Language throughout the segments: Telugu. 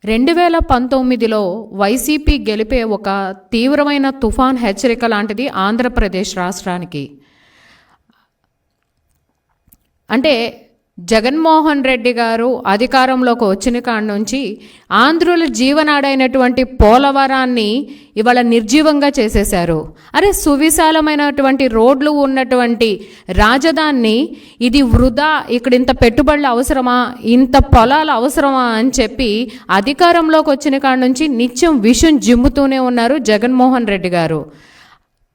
2019లో వైసీపీ గెలిపే ఒక తీవ్రమైన తుఫాన్ హెచ్చరిక లాంటిది ఆంధ్రప్రదేశ్ రాష్ట్రానికి. అంటే జగన్మోహన్ రెడ్డి గారు అధికారంలోకి వచ్చిన కాడ నుంచి ఆంధ్రుల జీవనాడైనటువంటి పోలవరాన్ని ఇవాళ నిర్జీవంగా చేసేశారు. అరే, సువిశాలమైనటువంటి రోడ్లు ఉన్నటువంటి రాజధానిని ఇది వృధా, ఇక్కడ ఇంత పెట్టుబడులు అవసరమా, ఇంత పొలాలు అవసరమా అని చెప్పి అధికారంలోకి వచ్చిన కాడ నుంచి నిత్యం విషం జిమ్ముతూనే ఉన్నారు జగన్మోహన్ రెడ్డి గారు.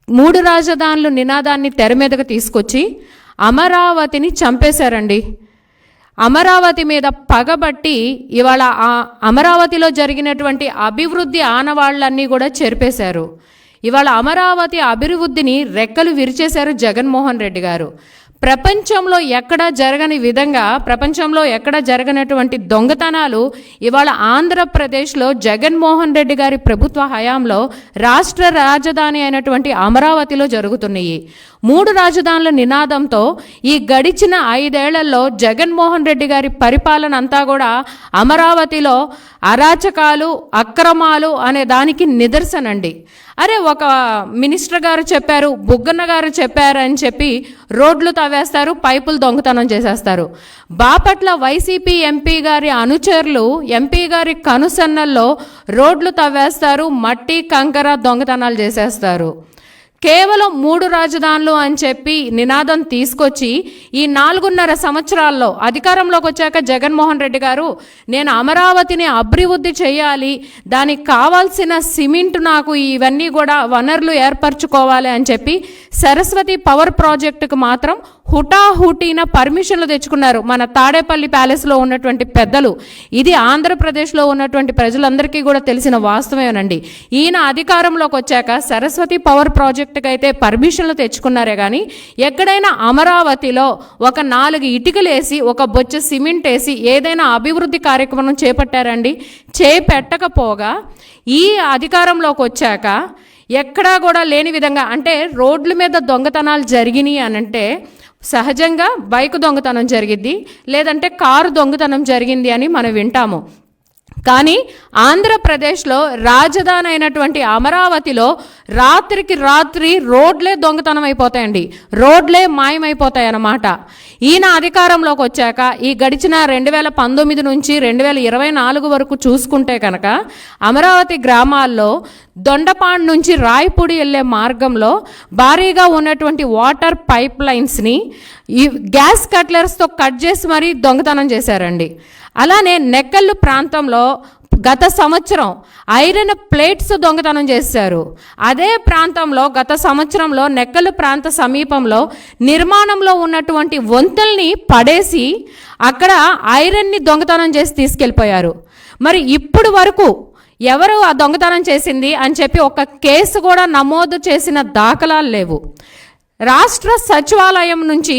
3 రాజధానులు నినాదాన్ని తెర మీదకు తీసుకొచ్చి అమరావతిని చంపేశారండి. అమరావతి మీద పగబట్టి ఇవాళ ఆ అమరావతిలో జరిగినటువంటి అభివృద్ధి ఆనవాళ్లన్నీ కూడా చెరిపేశారు. ఇవాళ అమరావతి అభివృద్ధిని రెక్కలు విరిచేశారు జగన్మోహన్ రెడ్డి గారు. ప్రపంచంలో ఎక్కడా జరగని విధంగా, ప్రపంచంలో ఎక్కడ జరగనటువంటి దొంగతనాలు ఇవాళ ఆంధ్రప్రదేశ్లో జగన్మోహన్ రెడ్డి గారి ప్రభుత్వ హయాంలో రాష్ట్ర రాజధాని అయినటువంటి అమరావతిలో జరుగుతున్నాయి. 3 రాజధానుల నినాదంతో ఈ గడిచిన 5 ఏళ్లలో జగన్మోహన్ రెడ్డి గారి పరిపాలన అంతా కూడా అమరావతిలో అరాచకాలు, అక్రమాలు అనే దానికి నిదర్శనండి. అరే, ఒక మినిస్టర్ గారు చెప్పారు, బుగ్గన్న గారు చెప్పారు అని చెప్పి రోడ్లు తవ్వేస్తారు, పైపులు దొంగతనం చేసేస్తారు. బాపట్ల వైసీపీ ఎంపీ గారి అనుచరులు ఎంపీ గారి కనుసన్నల్లో రోడ్లు తవ్వేస్తారు, మట్టి కంకర దొంగతనాలు చేసేస్తారు. కేవలం 3 రాజధానులు అని చెప్పి నినాదం తీసుకొచ్చి ఈ 4.5 సంవత్సరాల్లో అధికారంలోకి వచ్చాక జగన్మోహన్ రెడ్డి గారు, నేను అమరావతిని అభివృద్ధి చేయాలి, దానికి కావాల్సిన సిమెంట్, నాకు ఇవన్నీ కూడా వనరులు ఏర్పరచుకోవాలి అని చెప్పి సరస్వతి పవర్ ప్రాజెక్టుకు మాత్రం హుటాహుటీన పర్మిషన్లు తెచ్చుకున్నారు మన తాడేపల్లి ప్యాలెస్లో ఉన్నటువంటి పెద్దలు. ఇది ఆంధ్రప్రదేశ్లో ఉన్నటువంటి ప్రజలందరికీ కూడా తెలిసిన వాస్తవేనండి. ఈయన అధికారంలోకి వచ్చాక సరస్వతి పవర్ ప్రాజెక్టుకి అయితే పర్మిషన్లు తెచ్చుకున్నారే కానీ ఎక్కడైనా అమరావతిలో ఒక 4 ఇటుకలు వేసి, ఒక బొచ్చ సిమెంట్ వేసి ఏదైనా అభివృద్ధి కార్యక్రమం చేపట్టారండి? చేపట్టకపోగా ఈ అధికారంలోకి వచ్చాక ఎక్కడా కూడా లేని విధంగా, అంటే రోడ్ల మీద దొంగతనాలు జరిగినాయి అనంటే సహజంగా బైక్ దొంగతనం జరిగిద్ది, లేదంటే కారు దొంగతనం జరిగింది అని మనం వింటాము. కానీ ఆంధ్రప్రదేశ్లో రాజధాని అయినటువంటి అమరావతిలో రాత్రికి రాత్రి రోడ్లే దొంగతనం అయిపోతాయండి, రోడ్లే మాయమైపోతాయి అన్నమాట. ఈయన అధికారంలోకి వచ్చాక ఈ గడిచిన 2019 నుంచి 2024 వరకు చూసుకుంటే కనుక అమరావతి గ్రామాల్లో దొండపాడు నుంచి రాయపూడి వెళ్ళే మార్గంలో భారీగా ఉన్నటువంటి వాటర్ పైప్ లైన్స్ని ఈ గ్యాస్ కట్లర్స్తో కట్ చేసి మరీ దొంగతనం చేశారండి. అలానే నెక్కల్లు ప్రాంతంలో గత సంవత్సరం ఐరన్ ప్లేట్స్ దొంగతనం చేశారు. అదే ప్రాంతంలో గత సంవత్సరంలో నెక్కల్లు ప్రాంత సమీపంలో నిర్మాణంలో ఉన్నటువంటి వంతుల్ని పడేసి అక్కడ ఐరన్ని దొంగతనం చేసి తీసుకెళ్ళిపోయారు. మరి ఇప్పుడు వరకు ఎవరు ఆ దొంగతనం చేసింది అని చెప్పి ఒక కేసు కూడా నమోదు చేసిన దాఖలాలు లేవు. రాష్ట్ర సచివాలయం నుంచి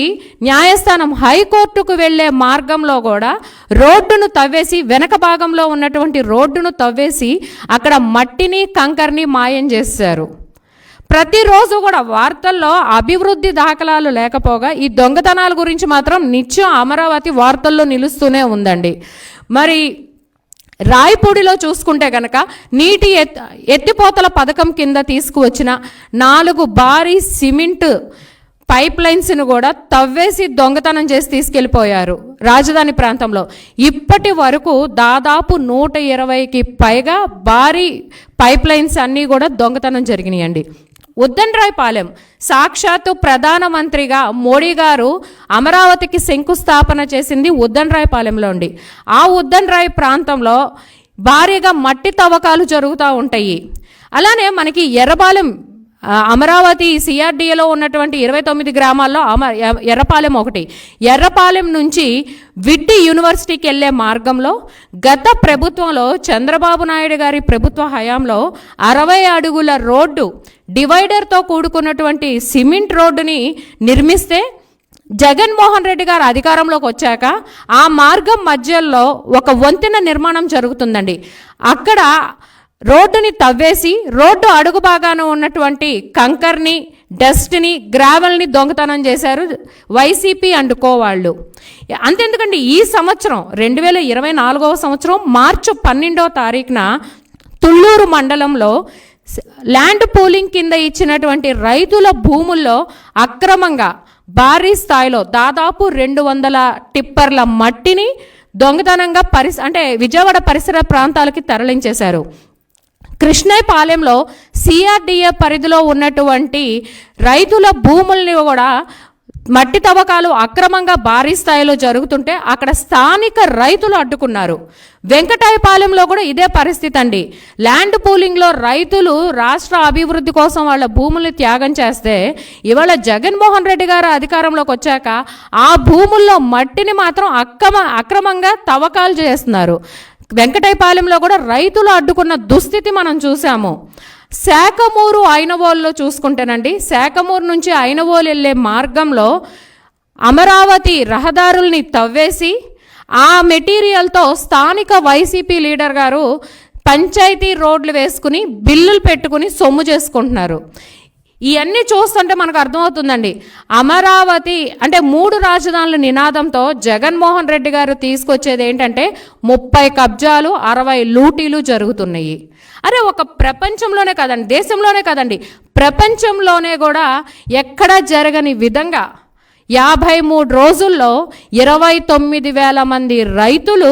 న్యాయస్థానం హైకోర్టుకు వెళ్ళే మార్గంలో కూడా రోడ్డును తవ్వేసి, వెనక భాగంలో ఉన్నటువంటి రోడ్డును తవ్వేసి అక్కడ మట్టిని కంకర్ని మాయం చేశారు. ప్రతిరోజు కూడా వార్తల్లో అభివృద్ధి దాఖలాలు లేకపోగా ఈ దొంగతనాల గురించి మాత్రం నిత్యం అమరావతి వార్తల్లో నిలుస్తూనే ఉందండి. మరి రాయపూడిలో చూసుకుంటే కనుక నీటి ఎత్తిపోతల పథకం కింద తీసుకువచ్చిన 4 భారీ సిమెంట్ పైప్ లైన్స్ను కూడా తవ్వేసి దొంగతనం చేసి తీసుకెళ్ళిపోయారు రాజధాని ప్రాంతంలో. ఇప్పటి వరకు దాదాపు 120కి పైగా భారీ పైప్ లైన్స్ అన్నీ కూడా దొంగతనం జరిగినాయండి. ఉద్దండ్రాయపాలెం, సాక్షాత్తు ప్రధానమంత్రిగా మోడీ గారు అమరావతికి శంకుస్థాపన చేసింది ఉద్దండ్రాయపాలెంలో ఉండి. ఆ ఉద్దండ్రాయ ప్రాంతంలో భారీగా మట్టి తవ్వకాలు జరుగుతూ ఉంటాయి. అలానే మనకి ఎర్రపాలెం, అమరావతి సిఆర్డీఏలో ఉన్నటువంటి 29 గ్రామాల్లో ఎర్రపాలెం ఒకటి. ఎర్రపాలెం నుంచి విట్టి యూనివర్సిటీకి వెళ్ళే మార్గంలో గత ప్రభుత్వంలో చంద్రబాబు నాయుడు గారి ప్రభుత్వ హయాంలో 60 అడుగుల రోడ్డు డివైడర్తో కూడుకున్నటువంటి సిమెంట్ రోడ్డుని నిర్మిస్తే జగన్మోహన్ రెడ్డి గారు అధికారంలోకి వచ్చాక ఆ మార్గం మధ్యలో ఒక వంతెన నిర్మాణం జరుగుతుందండి. అక్కడ రోడ్డుని తవ్వేసి రోడ్డు అడుగు భాగాన ఉన్నటువంటి కంకర్ని డస్ట్ని, గ్రావెల్ని దొంగతనం చేశారు వైసీపీ అండ్ కో వాళ్ళు. అంతెందుకండి, ఈ సంవత్సరం 2024వ సంవత్సరం మార్చి 12వ తారీఖున తుళ్ళూరు మండలంలో ల్యాండ్ పూలింగ్ కింద ఇచ్చినటువంటి రైతుల భూముల్లో అక్రమంగా భారీ స్థాయిలో దాదాపు 200 టిప్పర్ల మట్టిని దొంగతనంగా అంటే విజయవాడ పరిసర ప్రాంతాలకి తరలించేశారు. కృష్ణాయపాలెంలో సిఆర్డిఏ పరిధిలో ఉన్నటువంటి రైతుల భూముల్ని కూడా మట్టి తవ్వకాలు అక్రమంగా భారీ స్థాయిలో జరుగుతుంటే అక్కడ స్థానిక రైతులు అడ్డుకున్నారు. వెంకటాయపాలెంలో కూడా ఇదే పరిస్థితి అండి. ల్యాండ్ పూలింగ్లో రైతులు రాష్ట్ర అభివృద్ధి కోసం వాళ్ళ భూముల్ని త్యాగం చేస్తే ఇవాళ జగన్మోహన్ రెడ్డి గారు అధికారంలోకి వచ్చాక ఆ భూముల్లో మట్టిని మాత్రం అక్రమంగా తవ్వకాలు చేస్తున్నారు. వెంకటాయపాలెంలో కూడా రైతులు అడ్డుకున్న దుస్థితి మనం చూసాము. శాఖమూరు ఐనవోలులో చూసుకుంటేనండి, శాఖమూరు నుంచి ఐనవోలు వెళ్ళే మార్గంలో అమరావతి రహదారుల్ని తవ్వేసి ఆ మెటీరియల్తో స్థానిక వైసీపీ లీడర్ గారు పంచాయతీ రోడ్లు వేసుకుని బిల్లులు పెట్టుకుని సొమ్ము చేసుకుంటున్నారు. ఇవన్నీ చూస్తుంటే మనకు అర్థమవుతుందండి, అమరావతి అంటే 3 రాజధానుల నినాదంతో జగన్మోహన్ రెడ్డి గారు తీసుకొచ్చేది ఏంటంటే 30 కబ్జాలు, 60 లూటీలు జరుగుతున్నాయి. అరే ఒక ప్రపంచంలోనే కాదండి, దేశంలోనే కాదండి, ప్రపంచంలోనే కూడా ఎక్కడా జరగని విధంగా 53 రోజుల్లో 29,000 మంది రైతులు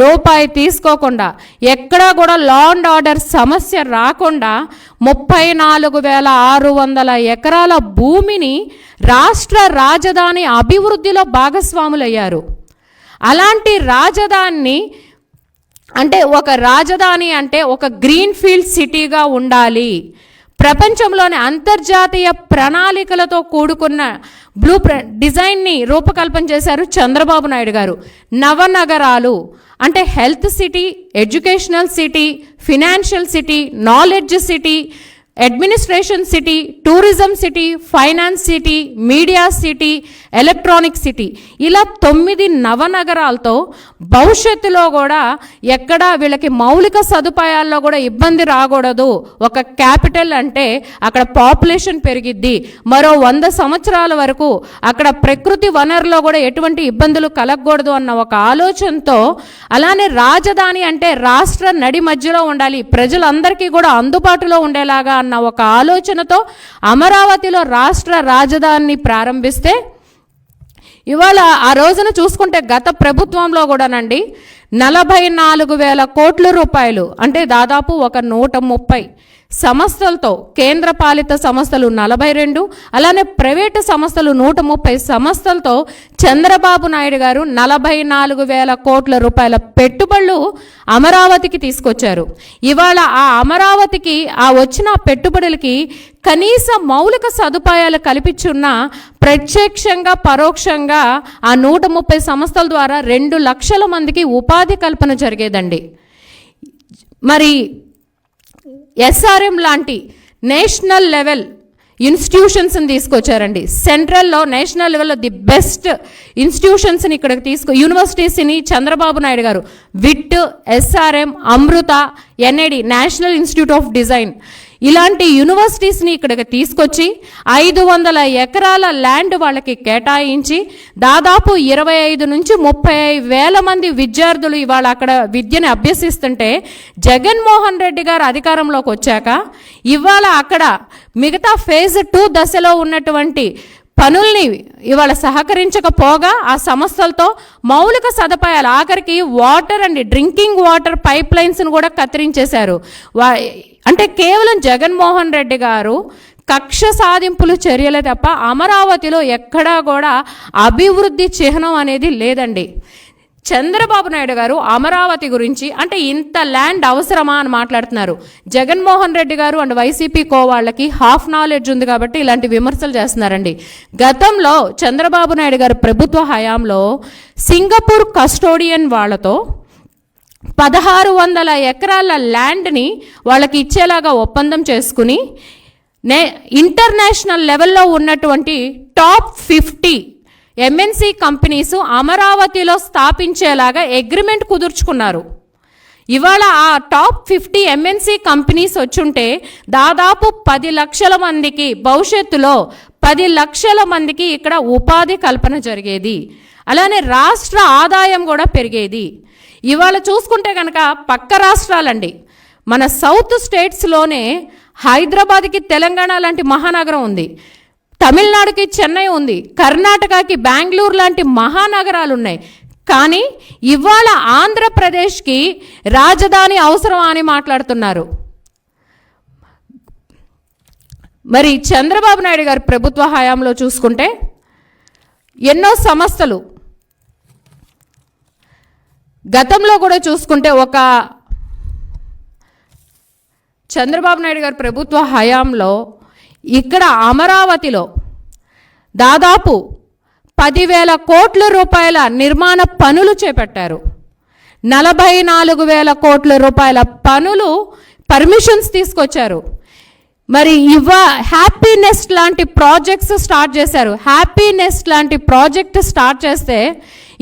రూపాయి తీసుకోకుండా, ఎక్కడా కూడా లా అండ్ ఆర్డర్ సమస్య రాకుండా 34,600 ఎకరాల భూమిని రాష్ట్ర రాజధాని అభివృద్ధిలో భాగస్వాములయ్యారు. అలాంటి రాజధానిని అంటే ఒక రాజధాని అంటే ఒక గ్రీన్ ఫీల్డ్ సిటీగా ఉండాలి, ప్రపంచంలోని అంతర్జాతీయ ప్రణాళికలతో కూడుకున్న బ్లూ డిజైన్ని రూపకల్పన చేశారు చంద్రబాబు నాయుడు గారు. నవనగరాలు అంటే health city, educational city, financial city, knowledge city, administration city, tourism city, finance city, media city, electronic city, ఇలా 9 నవనగరాలతో భవిష్యత్తులో కూడా ఎక్కడా వీళ్ళకి మౌలిక సదుపాయాల్లో కూడా ఇబ్బంది రాకూడదు. ఒక క్యాపిటల్ అంటే అక్కడ పాపులేషన్ పెరిగిద్ది, మరో 100 సంవత్సరాల వరకు అక్కడ ప్రకృతి వనరులో కూడా ఎటువంటి ఇబ్బందులు కలగకూడదు అన్న ఒక ఆలోచనతో, అలానే రాజధాని అంటే రాష్ట్ర నడి మధ్యలో ఉండాలి, ప్రజలందరికీ కూడా అందుబాటులో ఉండేలాగా అన్న ఒక ఆలోచనతో అమరావతిలో రాష్ట్ర రాజధానిని ప్రారంభిస్తే ఇవాళ ఆ రోజున చూసుకుంటే గత ప్రభుత్వంలో కూడానండి 44,000 కోట్ల రూపాయలు అంటే దాదాపు ఒక 130 సంస్థలతో, కేంద్ర పాలిత సంస్థలు 42, అలానే ప్రైవేటు సంస్థలు 130 సంస్థలతో చంద్రబాబు నాయుడు గారు 44,000 కోట్ల రూపాయల పెట్టుబడులు అమరావతికి తీసుకొచ్చారు. ఇవాళ ఆ అమరావతికి ఆ వచ్చిన పెట్టుబడులకి కనీస మౌలిక సదుపాయాలు కల్పించున్న ప్రత్యక్షంగా పరోక్షంగా ఆ 130 సంస్థల ద్వారా 2 లక్షల మందికి ఉపాధి కల్పన జరిగేదండి. మరి ఎస్ఆర్ఎం లాంటి నేషనల్ లెవెల్ ఇన్స్టిట్యూషన్స్ని తీసుకొచ్చారండి. సెంట్రల్లో నేషనల్ లెవెల్లో ది బెస్ట్ ఇన్స్టిట్యూషన్స్ని ఇక్కడికి యూనివర్సిటీస్ని చంద్రబాబు నాయుడు గారు VIT, SRM, Amrita, NID national institute of design ఇలాంటి యూనివర్సిటీస్ని ఇక్కడికి తీసుకొచ్చి 500 ఎకరాల ల్యాండ్ వాళ్ళకి కేటాయించి దాదాపు 25 నుంచి 30 వేల మంది విద్యార్థులు ఇవాళ అక్కడ విద్యను అభ్యసిస్తుంటే జగన్మోహన్ రెడ్డి గారు అధికారంలోకి వచ్చాక ఇవాళ అక్కడ మిగతా ఫేజ్ 2 దశలో ఉన్నటువంటి పనుల్ని ఇవాళ సహకరించకపోగా ఆ సంస్థలతో మౌలిక సదుపాయాలు ఆఖరికి water and drinking water pipe లైన్స్ను కూడా కత్తిరించేశారు. అంటే కేవలం జగన్మోహన్ రెడ్డి గారు కక్ష సాధింపులు చర్యలే తప్ప అమరావతిలో ఎక్కడా కూడా అభివృద్ధి చిహ్నం అనేది లేదండి. చంద్రబాబు నాయుడు గారు అమరావతి గురించి అంటే ఇంత ల్యాండ్ అవసరమా అని మాట్లాడుతున్నారు. జగన్మోహన్ రెడ్డి గారు అండ్ వైసీపీ కో వాళ్ళకి హాఫ్ నాలెడ్జ్ ఉంది కాబట్టి ఇలాంటి విమర్శలు చేస్తున్నారండి. గతంలో చంద్రబాబు నాయుడు గారు ప్రభుత్వ హయాంలో సింగపూర్ కస్టోడియన్ వాళ్ళతో 1600 ఎకరాల ల్యాండ్ని వాళ్ళకి ఇచ్చేలాగా ఒప్పందం చేసుకుని ఇంటర్నేషనల్ లెవెల్లో ఉన్నటువంటి టాప్ 50 ఎంఎన్సి కంపెనీస్ అమరావతిలో స్థాపించేలాగా అగ్రిమెంట్ కుదుర్చుకున్నారు. ఇవాళ ఆ టాప్ 50 ఎంఎన్సి కంపెనీస్ వచ్చుంటే దాదాపు 10 లక్షల మందికి, భవిష్యత్తులో 10 లక్షల మందికి ఇక్కడ ఉపాధి కల్పన జరిగేది. అలానే రాష్ట్ర ఆదాయం కూడా పెరిగేది. ఇవాళ చూసుకుంటే కనుక పక్క రాష్ట్రాలండి, మన సౌత్ స్టేట్స్లోనే హైదరాబాద్కి తెలంగాణ లాంటి మహానగరం ఉంది, తమిళనాడుకి చెన్నై ఉంది, కర్ణాటకకి బెంగళూరు లాంటి మహానగరాలు ఉన్నాయి. కానీ ఇవాళ ఆంధ్రప్రదేశ్కి రాజధాని అవసరం అని మాట్లాడుతున్నారు. మరి చంద్రబాబు నాయుడు గారి ప్రభుత్వ హయాంలో చూసుకుంటే ఎన్నో సంస్థలు, గతంలో కూడా చూసుకుంటే ఒక చంద్రబాబు నాయుడు గారి ప్రభుత్వ హయాంలో ఇక్కడ అమరావతిలో దాదాపు 10,000 కోట్ల రూపాయల నిర్మాణ పనులు చేపట్టారు. 44,000 కోట్ల రూపాయల పనులు పర్మిషన్స్ తీసుకొచ్చారు. మరి హ్యాపీ నెస్ట్ లాంటి ప్రాజెక్ట్స్ స్టార్ట్ చేశారు. హ్యాపీ నెస్ట్ లాంటి ప్రాజెక్ట్ స్టార్ట్ చేస్తే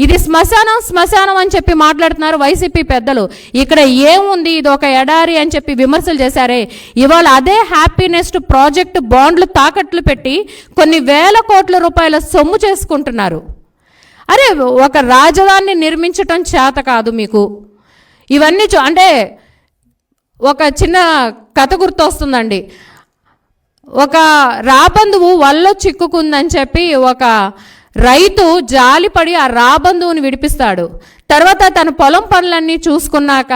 ఇది శ్మశానం అని చెప్పి మాట్లాడుతున్నారు వైసీపీ పెద్దలు. ఇక్కడ ఏముంది, ఇది ఒక ఎడారి అని చెప్పి విమర్శలు చేశారే. ఇవాళ అదే హ్యాపీ నెస్ట్ ప్రాజెక్ట్ బాండ్లు తాకట్లు పెట్టి కొన్ని వేల కోట్ల రూపాయల సొమ్ము చేసుకుంటున్నారు. అరే, ఒక రాజధానిని నిర్మించటం చేత కాదు మీకు. ఇవన్నీ అంటే ఒక చిన్న కథ గుర్తొస్తుందండి. ఒక రాబందువు వల్ల చిక్కుకుందని చెప్పి ఒక రైతు జాలిపడి ఆ రాబందువుని విడిపిస్తాడు. తర్వాత తన పొలం పనులన్నీ చూసుకున్నాక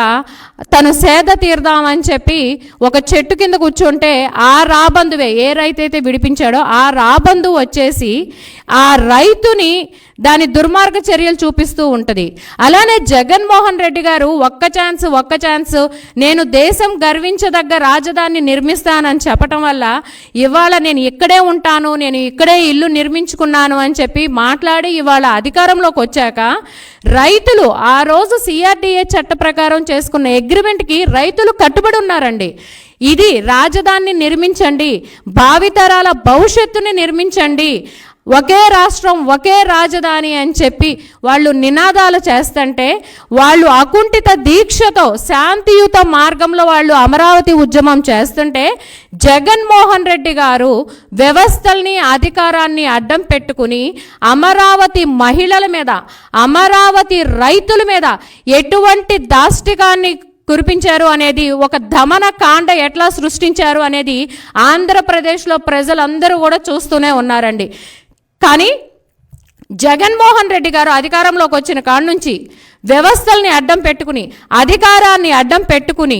తను సేద తీర్దామని చెప్పి ఒక చెట్టు కింద కూర్చుంటే ఆ రాబందువే, ఏ రైతు అయితే విడిపించాడో ఆ రాబందువు వచ్చేసి ఆ రైతుని దాని దుర్మార్గ చర్యలు చూపిస్తూ ఉంటుంది. అలానే జగన్మోహన్ రెడ్డి గారు ఒక్క ఛాన్స్ నేను దేశం గర్వించదగ్గ రాజధానిని నిర్మిస్తానని చెప్పటం వల్ల ఇవాళ నేను ఇక్కడే ఉంటాను, నేను ఇక్కడే ఇల్లు నిర్మించుకున్నాను అని చెప్పి మాట్లాడి ఇవాళ అధికారంలోకి వచ్చాక రైతులు ఆ రోజు సిఆర్డీఏ చట్ట ప్రకారం చేసుకున్న అగ్రిమెంట్కి రైతులు కట్టుబడి ఉన్నారండి. ఇది రాజధానిని నిర్మించండి, భావితరాల భవిష్యత్తుని నిర్మించండి, ఒకే రాష్ట్రం ఒకే రాజధాని అని చెప్పి వాళ్ళు నినాదాలు చేస్తుంటే, వాళ్ళు అకుంఠిత దీక్షతో శాంతియుత మార్గంలో వాళ్ళు అమరావతి ఉద్యమం చేస్తుంటే జగన్మోహన్ రెడ్డి గారు వ్యవస్థల్ని, అధికారాన్ని అడ్డం పెట్టుకుని అమరావతి మహిళల మీద, అమరావతి రైతుల మీద ఎటువంటి దాష్టికాన్ని కురిపించారు అనేది, ఒక దమన కాండ ఎట్లా సృష్టించారు అనేది ఆంధ్రప్రదేశ్లో ప్రజలందరూ కూడా చూస్తూనే ఉన్నారండి. కానీ జగన్మోహన్ రెడ్డి గారు అధికారంలోకి వచ్చిన కాడ నుంచి వ్యవస్థల్ని అడ్డం పెట్టుకుని, అధికారాన్ని అడ్డం పెట్టుకుని,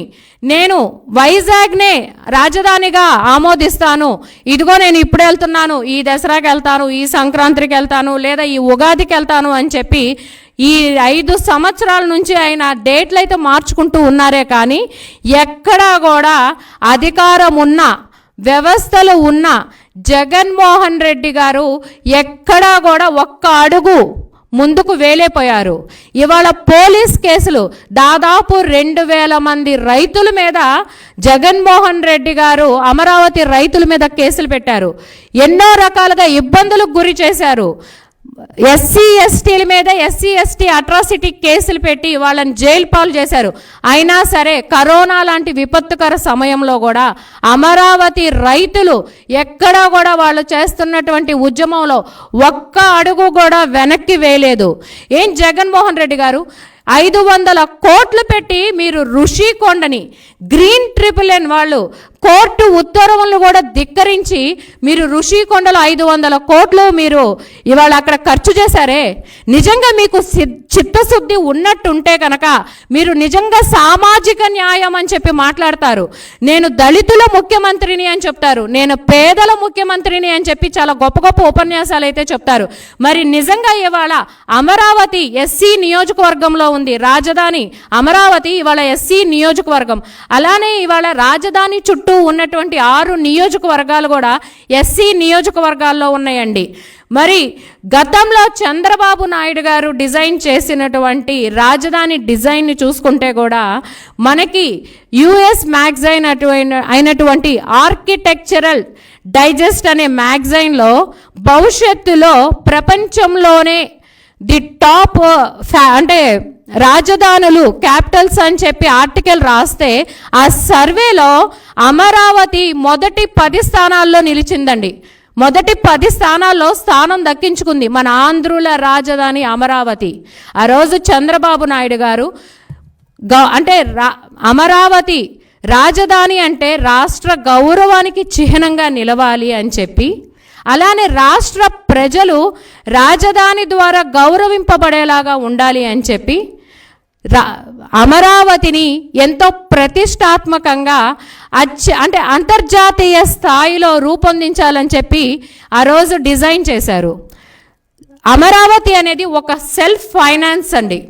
నేను వైజాగ్నే రాజధానిగా ఆమోదిస్తాను, ఇదిగో నేను ఇప్పుడు వెళ్తున్నాను, ఈ దసరాకి వెళ్తాను, ఈ సంక్రాంతికి వెళ్తాను, లేదా ఈ ఉగాదికి వెళ్తాను అని చెప్పి ఈ 5 సంవత్సరాల నుంచి ఆయన డేట్లు అయితే మార్చుకుంటూ ఉన్నారే కానీ ఎక్కడా కూడా అధికారం ఉన్న, వ్యవస్థలు ఉన్న జగన్మోహన్ రెడ్డి గారు ఎక్కడా కూడా ఒక్క అడుగు ముందుకు వేలేపోయారు. ఇవాళ పోలీస్ కేసులు దాదాపు 2,000 మంది రైతుల మీద జగన్మోహన్ రెడ్డి గారు అమరావతి రైతుల మీద కేసులు పెట్టారు. ఎన్నో రకాలుగా ఇబ్బందులకు గురి చేశారు. ఎస్సీ ఎస్టీల మీద ఎస్సీ ఎస్టీ అట్రాసిటీ కేసులు పెట్టి వాళ్ళని జైలు పాలు చేశారు. అయినా సరే కరోనా లాంటి విపత్తుకర సమయంలో కూడా అమరావతి రైతులు ఎక్కడా కూడా వాళ్ళు చేస్తున్నటువంటి ఉద్యమంలో ఒక్క అడుగు కూడా వెనక్కి వేయలేదు. ఏం జగన్మోహన్ రెడ్డి గారు 500 కోట్లు పెట్టి మీరు ఋషికొండని, గ్రీన్ ట్రిపుల్ వాళ్ళు కోర్టు ఉత్తర్వులను కూడా ధిక్కరించి మీరు ఋషికొండలో 500 కోట్లు మీరు ఇవాళ అక్కడ ఖర్చు చేశారే. నిజంగా మీకు చిత్తశుద్ధి ఉన్నట్టుంటే కనుక మీరు నిజంగా సామాజిక న్యాయం అని చెప్పి మాట్లాడతారు. నేను దళితుల ముఖ్యమంత్రిని అని చెప్తారు, నేను పేదల ముఖ్యమంత్రిని అని చెప్పి చాలా గొప్ప గొప్ప ఉపన్యాసాలు అయితే చెప్తారు. మరి నిజంగా ఇవాళ అమరావతి ఎస్సీ నియోజకవర్గంలో ఉంది, రాజధాని అమరావతి ఇవాళ ఎస్సీ నియోజకవర్గం. అలానే ఇవాళ రాజధాని చుట్టూ ఉన్నటువంటి 6 నియోజకవర్గాలు కూడా ఎస్సీ నియోజకవర్గాల్లో ఉన్నాయండి. మరి గతంలో చంద్రబాబు నాయుడు గారు డిజైన్ చేసినటువంటి రాజధాని డిజైన్ని చూసుకుంటే కూడా మనకి యుఎస్ మ్యాగజైన్ అయినటువంటి ఆర్కిటెక్చరల్ డైజెస్ట్ అనే మ్యాగజైన్లో భవిష్యత్తులో ప్రపంచంలోనే ది టాప్ అంటే రాజధానులు క్యాపిటల్స్ అని చెప్పి ఆర్టికల్ రాస్తే ఆ సర్వేలో అమరావతి మొదటి 10 స్థానాల్లో నిలిచిందండి. మొదటి 10 స్థానాల్లో స్థానం దక్కించుకుంది మన ఆంధ్రుల రాజధాని అమరావతి. ఆ రోజు చంద్రబాబు నాయుడు గారు అంటే అమరావతి రాజధాని అంటే రాష్ట్ర గౌరవానికి చిహ్నంగా నిలవాలి అని చెప్పి, అలానే రాష్ట్ర ప్రజలు రాజధాని ద్వారా గౌరవింపబడేలాగా ఉండాలి అని చెప్పి అమరావతిని ఎంతో ప్రతిష్టాత్మకంగా అంటే అంతర్జాతీయ స్థాయిలో రూపొందించాలని చెప్పి ఆ రోజు డిజైన్ చేశారు. అమరావతి అనేది ఒక సెల్ఫ్ ఫైనాన్స్ అండి.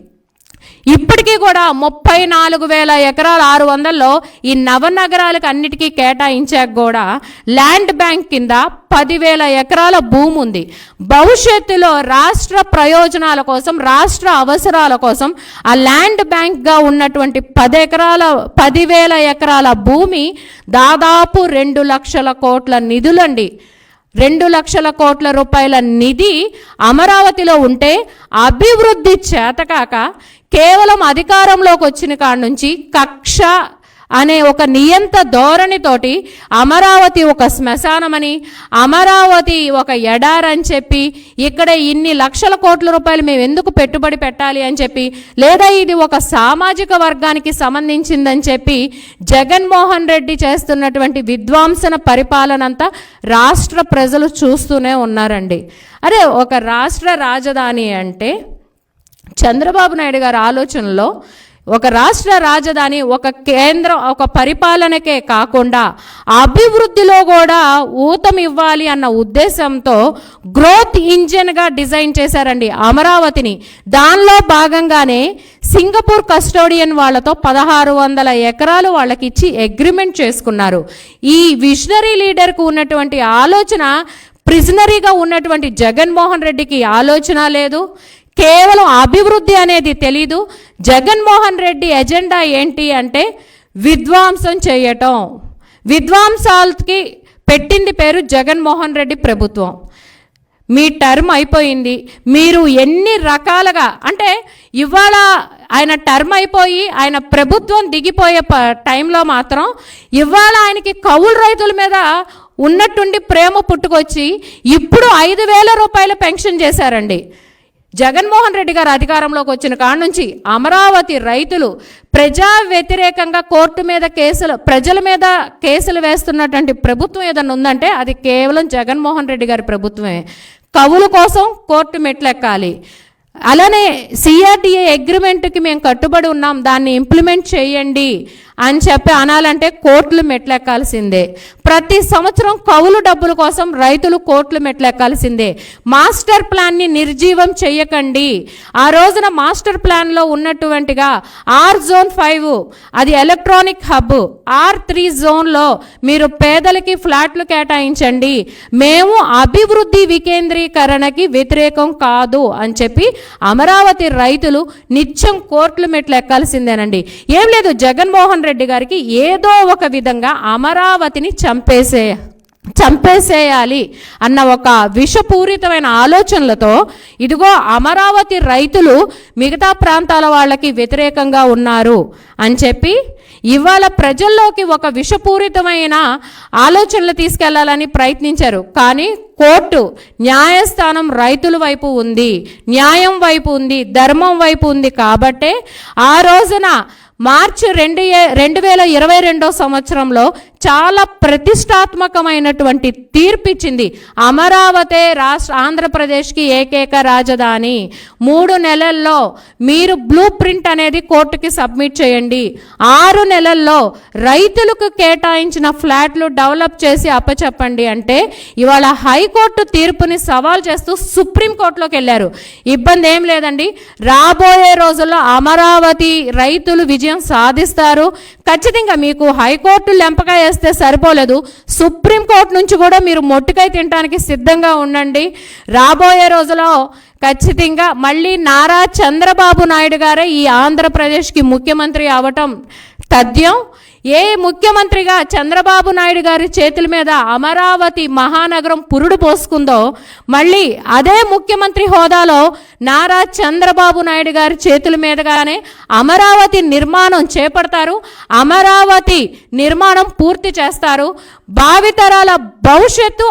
ఇప్పటికీ కూడా 34,000 ఎకరాలు 600లో ఈ నవనగరాలకు అన్నిటికీ కేటాయించాక కూడా ల్యాండ్ బ్యాంక్ కింద 10,000 ఎకరాల భూమి ఉంది. భవిష్యత్తులో రాష్ట్ర ప్రయోజనాల కోసం, రాష్ట్ర అవసరాల కోసం ఆ ల్యాండ్ బ్యాంక్గా ఉన్నటువంటి 10,000 ఎకరాల భూమి దాదాపు 2 లక్షల కోట్ల నిధులండి. 2 లక్షల కోట్ల రూపాయల నిధి అమరావతిలో ఉంటే అభివృద్ధి చేతకాక కేవలం అధికారంలోకి వచ్చిన కాడ నుంచి కక్ష అనే ఒక నియంత ధోరణితోటి అమరావతి ఒక శ్మశానమని, అమరావతి ఒక ఎడారని చెప్పి, ఇక్కడ ఇన్ని లక్షల కోట్ల రూపాయలు మేము ఎందుకు పెట్టుబడి పెట్టాలి అని చెప్పి, లేదా ఇది ఒక సామాజిక వర్గానికి సంబంధించిందని చెప్పి జగన్మోహన్ రెడ్డి చేస్తున్నటువంటి విధ్వంసన పరిపాలనంతా రాష్ట్ర ప్రజలు చూస్తూనే ఉన్నారండి. అరే ఒక రాష్ట్ర రాజధాని అంటే చంద్రబాబు నాయుడు గారి ఆలోచనలో ఒక రాష్ట్ర రాజధాని ఒక కేంద్రం, ఒక పరిపాలనకే కాకుండా అభివృద్ధిలో కూడా ఊతం ఇవ్వాలి అన్న ఉద్దేశంతో గ్రోత్ ఇంజిన్గా డిజైన్ చేశారండి అమరావతిని. దానిలో భాగంగానే సింగపూర్ కస్టోడియన్ వాళ్ళతో 1600 ఎకరాలు వాళ్ళకి ఇచ్చి అగ్రిమెంట్ చేసుకున్నారు. ఈ విజనరీ లీడర్కు ఉన్నటువంటి ఆలోచన ప్రిజనరీగా ఉన్నటువంటి జగన్మోహన్ రెడ్డికి ఆలోచన లేదు, కేవలం అభివృద్ధి అనేది తెలీదు. జగన్మోహన్ రెడ్డి ఎజెండా ఏంటి అంటే విధ్వంసం చేయటం. విధ్వంసాలకి పెట్టింది పేరు జగన్మోహన్ రెడ్డి ప్రభుత్వం. మీ టర్మ్ అయిపోయింది, మీరు ఎన్ని రకాలుగా అంటే ఇవాళ ఆయన టర్మ్ అయిపోయి ఆయన ప్రభుత్వం దిగిపోయే టైంలో మాత్రం ఇవాళ ఆయనకి కౌలు రైతుల మీద ఉన్నట్టుండి ప్రేమ పుట్టుకొచ్చి ఇప్పుడు 5,000 రూపాయల పెన్షన్ చేశారండి. జగన్మోహన్ రెడ్డి గారు అధికారంలోకి వచ్చిన కాడ నుంచి అమరావతి రైతులు ప్రజా వ్యతిరేకంగా కోర్టు మీద కేసులు, ప్రజల మీద కేసులు వేస్తున్నటువంటి ప్రభుత్వం ఏదన్నా ఉందంటే అది కేవలం జగన్మోహన్ రెడ్డి గారి ప్రభుత్వమే. కవుల కోసం కోర్టు మెట్లెక్కాలి. అలానే సిఆర్డిఏ అగ్రిమెంట్కి మేము కట్టుబడి ఉన్నాం, దాన్ని ఇంప్లిమెంట్ చేయండి అని చెప్పి అనాలంటే కోర్టులు మెట్లెక్కాల్సిందే. ప్రతి సంవత్సరం కౌలు డబ్బుల కోసం రైతులు కోర్టులు మెట్లెక్కాల్సిందే. మాస్టర్ ప్లాన్ని నిర్జీవం చేయకండి. ఆ రోజున మాస్టర్ ప్లాన్లో ఉన్నటువంటిగా R-Zone-5 అది ఎలక్ట్రానిక్ హబ్, R-3 జోన్లో మీరు పేదలకి ఫ్లాట్లు కేటాయించండి, మేము అభివృద్ధి వికేంద్రీకరణకి వ్యతిరేకం కాదు అని చెప్పి అమరావతి రైతులు నిత్యం కోర్టులు మెట్లెక్కాల్సిందేనండి. ఏం లేదు, జగన్మోహన్ రెడ్డి గారికి ఏదో ఒక విధంగా అమరావతిని చంపేసేయాలి అన్న ఒక విషపూరితమైన ఆలోచనలతో ఇదిగో అమరావతి రైతులు మిగతా ప్రాంతాల వాళ్ళకి వ్యతిరేకంగా ఉన్నారు అని చెప్పి ఇవాళ ప్రజల్లోకి ఒక విషపూరితమైన ఆలోచనలు తీసుకెళ్లాలని ప్రయత్నించారు. కానీ కోర్టు, న్యాయస్థానం రైతుల వైపు ఉంది, న్యాయం వైపు ఉంది, ధర్మం వైపు ఉంది. కాబట్టే ఆ రోజున మార్చి 2022 సంవత్సరంలో చాలా ప్రతిష్టాత్మకమైనటువంటి తీర్పు ఇచ్చింది. అమరావతి ఆంధ్రప్రదేశ్కి ఏకైక రాజధాని. 3 నెలల్లో మీరు బ్లూ ప్రింట్ అనేది కోర్టుకి సబ్మిట్ చేయండి. 6 నెలల్లో రైతులకు కేటాయించిన ఫ్లాట్లు డెవలప్ చేసి అప్పచెప్పండి అంటే ఇవాళ హైకోర్టు తీర్పుని సవాల్ చేస్తూ సుప్రీంకోర్టులోకి వెళ్ళారు. ఇబ్బంది ఏం లేదండి, రాబోయే రోజుల్లో అమరావతి రైతులు విజయం సాధిస్తారు. ఖచ్చితంగా మీకు హైకోర్టు లెంపకాయ వేస్తే సరిపోలేదు, సుప్రీంకోర్టు నుంచి కూడా మీరు మొట్టికాయ తినడానికి సిద్ధంగా ఉండండి. రాబోయే రోజుల్లో ఖచ్చితంగా మళ్ళీ నారా చంద్రబాబు నాయుడు గారే ఈ ఆంధ్రప్రదేశ్కి ముఖ్యమంత్రి అవటం తథ్యం. ఏ ముఖ్యమంత్రిగా చంద్రబాబు నాయుడు గారి చేతుల మీద అమరావతి మహానగరం పురుడు పోసుకుందో, మళ్ళీ అదే ముఖ్యమంత్రి హోదాలో నారా చంద్రబాబు నాయుడు గారి చేతుల మీదుగానే అమరావతి నిర్మాణం చేపడతారు. అమరావతి నిర్మాణం పూర్తి చేస్తారు. భావితరాల భవిష్యత్తు